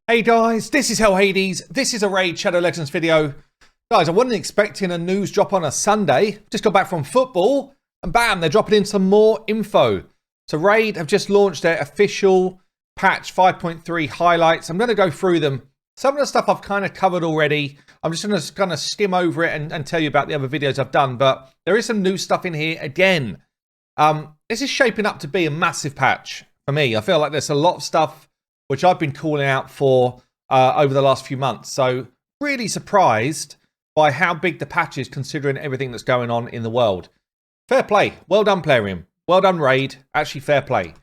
Hey guys, this is Hell Hades. This is a Raid Shadow Legends video. Guys, I wasn't expecting a news drop on a Sunday. Just got back from football and bam, they're dropping in some more info. So Raid have just launched their official patch 5.3 highlights. I'm going to go through them. Some of the stuff I've kind of covered already. I'm just going to kind of skim over it and tell you about the other videos I've done. But there is some new stuff in here again. This is shaping up to be a massive patch for me. I feel like there's a lot of stuff which I've been calling out for over the last few months. So really surprised by how big the patch is considering everything that's going on in the world. Fair play. Well done, Plarium. Well done, Raid. Actually, fair play.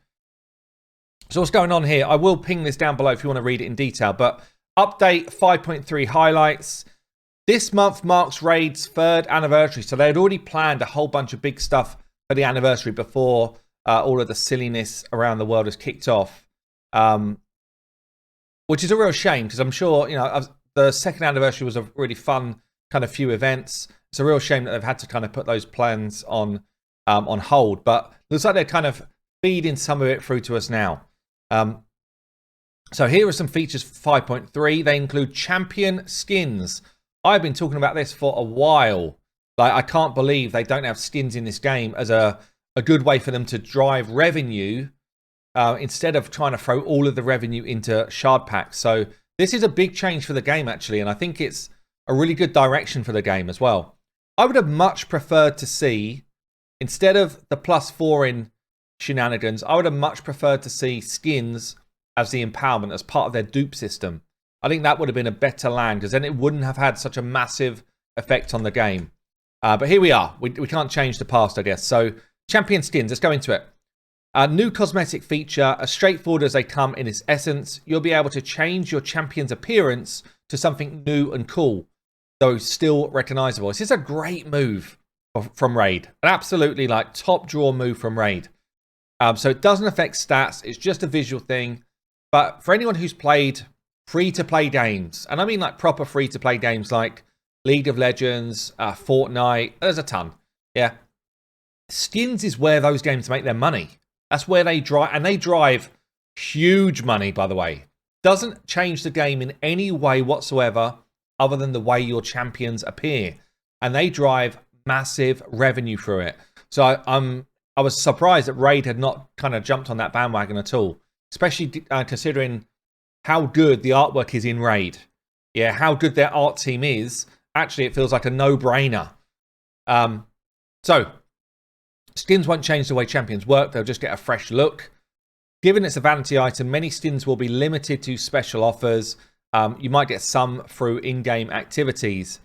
So what's going on here? I will ping this down below if you want to read it in detail. But update 5.3 highlights. This month marks Raid's 3rd anniversary. So they had already planned a whole bunch of big stuff for the anniversary before all of the silliness around the world has kicked off. Which is a real shame because I'm sure, you know, the 2nd anniversary was a really fun kind of few events. It's a real shame that they've had to kind of put those plans on hold, but looks like they're kind of feeding some of it through to us now. So here are some features for 5.3. They include champion skins. I've been talking about this for a while. Like, I can't believe they don't have skins in this game as a good way for them to drive revenue instead of trying to throw all of the revenue into shard packs. So this is a big change for the game, actually, and I think it's a really good direction for the game as well. I would have much preferred to see, instead of the +4 in shenanigans, I would have much preferred to see skins as the empowerment, as part of their dupe system. I think that would have been a better land, because then it wouldn't have had such a massive effect on the game. But here we are. We can't change the past, I guess. So champion skins, let's go into it. A new cosmetic feature, as straightforward as they come in its essence. You'll be able to change your champion's appearance to something new and cool, though still recognizable. This is a great move from Raid. An absolutely like top draw move from Raid. So it doesn't affect stats. It's just a visual thing. But for anyone who's played free-to-play games, and I mean like proper free-to-play games like League of Legends, Fortnite, there's a ton. Yeah. Skins is where those games make their money. That's where they drive, and they drive huge money, by the way. Doesn't change the game in any way whatsoever other than the way your champions appear. And they drive massive revenue through it. So I was surprised that Raid had not kind of jumped on that bandwagon at all. Especially considering how good the artwork is in Raid. Yeah, how good their art team is. Actually, it feels like a no-brainer. So skins won't change the way champions work. They'll just get a fresh look. Given it's a vanity item, many skins will be limited to special offers. You might get some through in-game activities.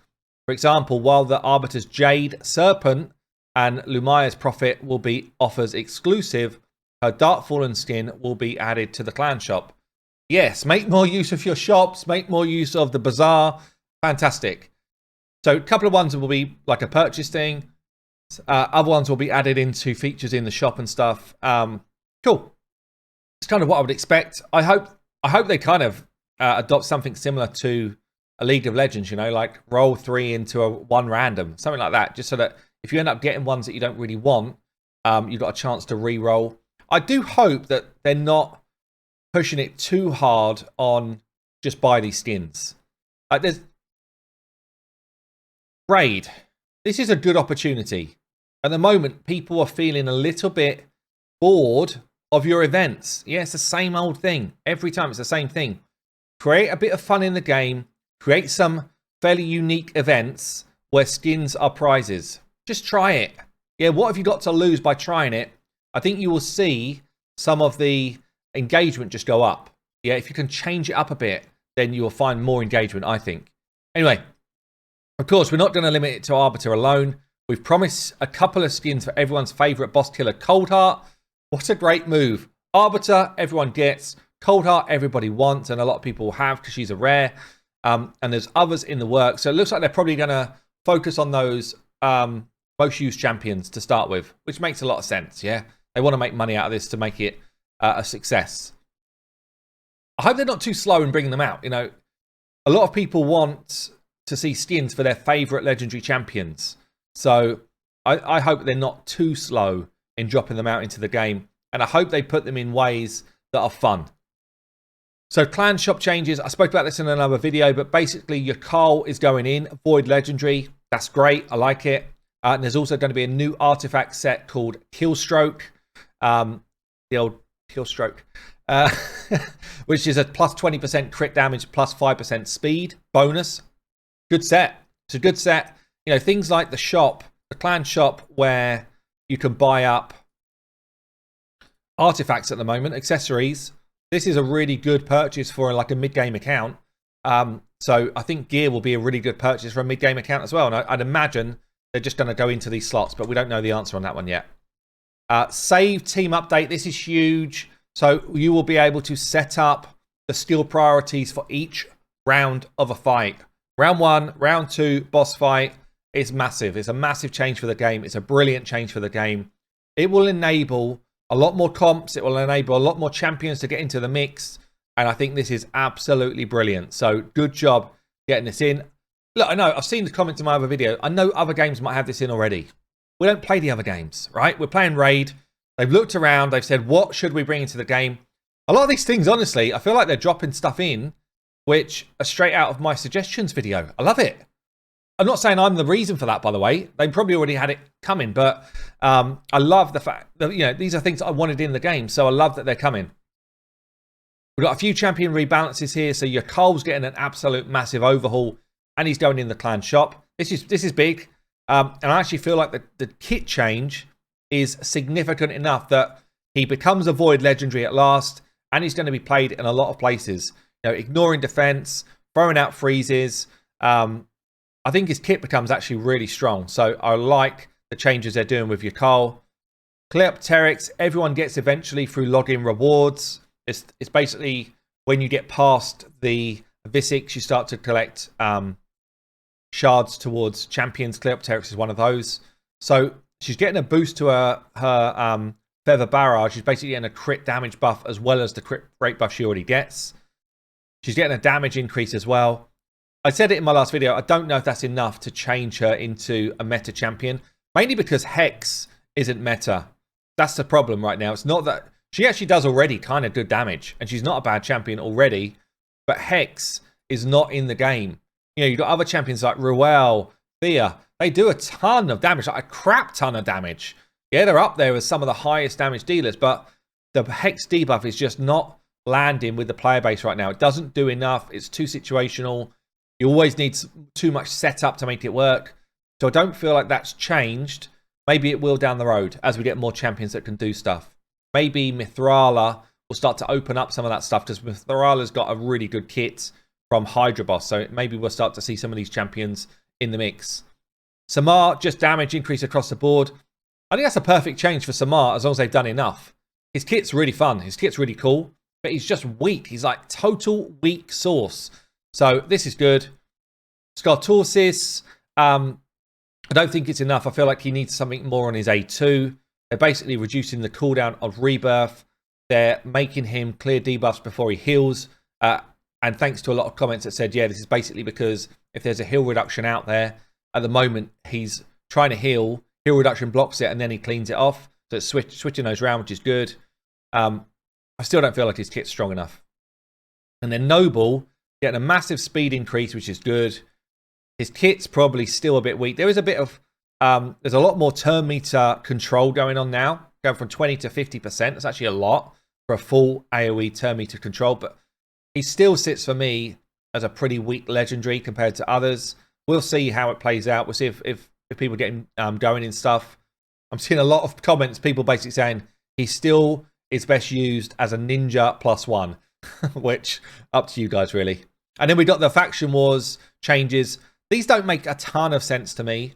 For example, while the Arbiter's Jade Serpent and Lumia's Prophet will be offers exclusive, her Darkfallen skin will be added to the clan shop. Yes, make more use of your shops. Make more use of the bazaar. Fantastic. So a couple of ones will be like a purchase thing. Other ones will be added into features in the shop and stuff. Cool. It's kind of what I would expect. I hope they kind of adopt something similar to a League of Legends, you know, like roll 3 into a 1 random, something like that, just so that if you end up getting ones that you don't really want, you've got a chance to re-roll. I do hope that they're not pushing it too hard on just buy these skins. There's Raid. This is a good opportunity. At the moment, people are feeling a little bit bored of your events. Yeah, it's the same old thing. Every time it's the same thing. Create a bit of fun in the game. Create some fairly unique events where skins are prizes. Just try it. Yeah, what have you got to lose by trying it? I think you will see some of the engagement just go up. Yeah, if you can change it up a bit, then you will find more engagement, I think. Anyway, of course, we're not going to limit it to Arbiter alone. We've promised a couple of skins for everyone's favourite boss killer, Coldheart. What a great move. Arbiter, everyone gets. Coldheart, everybody wants, and a lot of people have because she's a rare. And there's others in the works. So it looks like they're probably going to focus on those most used champions to start with, which makes a lot of sense, yeah? They want to make money out of this to make it a success. I hope they're not too slow in bringing them out. You know, a lot of people want to see skins for their favourite legendary champions. So I hope they're not too slow in dropping them out into the game. And I hope they put them in ways that are fun. So clan shop changes, I spoke about this in another video, but basically your Carl is going in, Void Legendary. That's great, I like it. And there's also going to be a new artifact set called Killstroke. The old Killstroke. Which is a plus 20% crit damage, plus 5% speed bonus. Good set. It's a good set. You know, things like the shop, the clan shop, where you can buy up artifacts at the moment, accessories. This is a really good purchase for like a mid-game account. So I think gear will be a really good purchase for a mid-game account as well. And I'd imagine they're just going to go into these slots, but we don't know the answer on that one yet. Save team update. This is huge. So you will be able to set up the skill priorities for each round of a fight. Round 1, round 2, boss fight is massive. It's a massive change for the game. It's a brilliant change for the game. It will enable a lot more comps. It will enable a lot more champions to get into the mix. And I think this is absolutely brilliant. So good job getting this in. Look, I know I've seen the comments in my other video. I know other games might have this in already. We don't play the other games, right? We're playing Raid. They've looked around. They've said, what should we bring into the game? A lot of these things, honestly, I feel like they're dropping stuff in which are straight out of my suggestions video. I love it. I'm not saying I'm the reason for that, by the way. They probably already had it coming, but I love the fact that, you know, these are things that I wanted in the game, so I love that they're coming. We've got a few champion rebalances here, so your Cole's getting an absolute massive overhaul, and he's going in the clan shop. This is big, and I actually feel like the kit change is significant enough that he becomes a Void Legendary at last, and he's going to be played in a lot of places. You know, ignoring defense, throwing out freezes. I think his kit becomes actually really strong. So I like the changes they're doing with your Carl. Cleopteryx, everyone gets eventually through login rewards. It's basically when you get past the Visix, you start to collect shards towards champions. Cleopteryx is one of those. So she's getting a boost to her Feather Barrage. She's basically getting a crit damage buff as well as the crit rate buff she already gets. She's getting a damage increase as well. I said it in my last video, I don't know if that's enough to change her into a meta champion. Mainly because Hex isn't meta. That's the problem right now. It's not that... She actually does already kind of good damage. And she's not a bad champion already. But Hex is not in the game. You know, you've got other champions like Ruel, Thea. They do a ton of damage. Like a crap ton of damage. Yeah, they're up there as some of the highest damage dealers. But the Hex debuff is just not landing with the player base right now. It doesn't do enough. It's too situational. You always need too much setup to make it work. So I don't feel like that's changed. Maybe it will down the road as we get more champions that can do stuff. Maybe Mithrala will start to open up some of that stuff because Mithrala's got a really good kit from Hydra Boss. So maybe we'll start to see some of these champions in the mix. Samar, just damage increase across the board. I think that's a perfect change for Samar as long as they've done enough. His kit's really fun. His kit's really cool. But he's just weak. He's like total weak sauce. So this is good. Scartorsis, I don't think it's enough. I feel like he needs something more on his A2. They're basically reducing the cooldown of Rebirth. They're making him clear debuffs before he heals. And thanks to a lot of comments that said, yeah, this is basically because if there's a heal reduction out there, at the moment he's trying to heal reduction blocks it, and then he cleans it off. So it's switching those around, which is good. I still don't feel like his kit's strong enough. And then Noble, getting a massive speed increase, which is good. His kit's probably still a bit weak. There is a bit of... there's a lot more turn meter control going on now. Going from 20 to 50%. That's actually a lot for a full AoE turn meter control. But he still sits for me as a pretty weak legendary compared to others. We'll see how it plays out. We'll see if people get going and stuff. I'm seeing a lot of comments. People basically saying he still is best used as a ninja +1. Which, up to you guys, really. And then we got the Faction Wars changes. These don't make a ton of sense to me.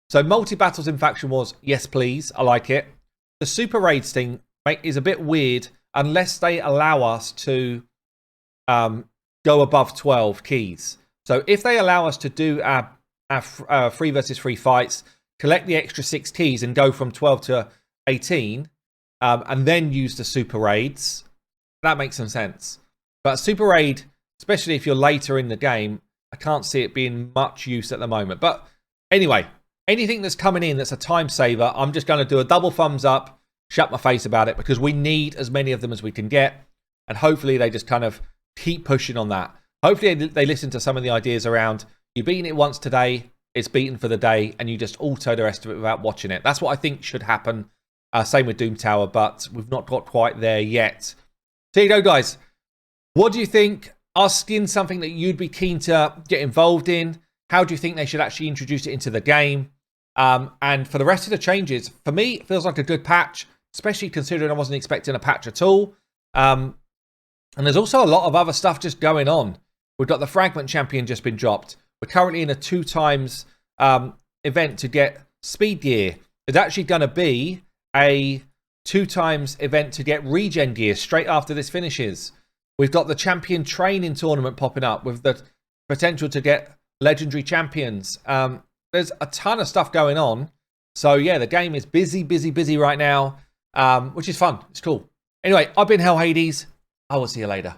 So multi-battles in Faction Wars, yes please, I like it. The Super Raids thing is a bit weird unless they allow us to go above 12 keys. So if they allow us to do our 3 versus 3 fights, collect the extra 6 keys and go from 12 to 18, and then use the Super Raids, that makes some sense. But Super Raid, especially if you're later in the game, I can't see it being much use at the moment. But anyway, anything that's coming in that's a time saver, I'm just going to do a double thumbs up, shut my face about it, because we need as many of them as we can get. And hopefully they just kind of keep pushing on that. Hopefully they listen to some of the ideas around you've beaten it once today, it's beaten for the day, and you just auto the rest of it without watching it. That's what I think should happen. Same with Doom Tower, but we've not got quite there yet. So you go, guys. What do you think? Are skins something that you'd be keen to get involved in? How do you think they should actually introduce it into the game? And for the rest of the changes, for me, it feels like a good patch, especially considering I wasn't expecting a patch at all. And there's also a lot of other stuff just going on. We've got the Fragment Champion just been dropped. We're currently in a 2 times event to get Speed Gear. There's actually going to be a 2 times event to get Regen Gear straight after this finishes. We've got the Champion Training Tournament popping up with the potential to get Legendary Champions. There's a ton of stuff going on. So yeah, the game is busy, busy, busy right now, which is fun. It's cool. Anyway, I've been Hell Hades. I will see you later.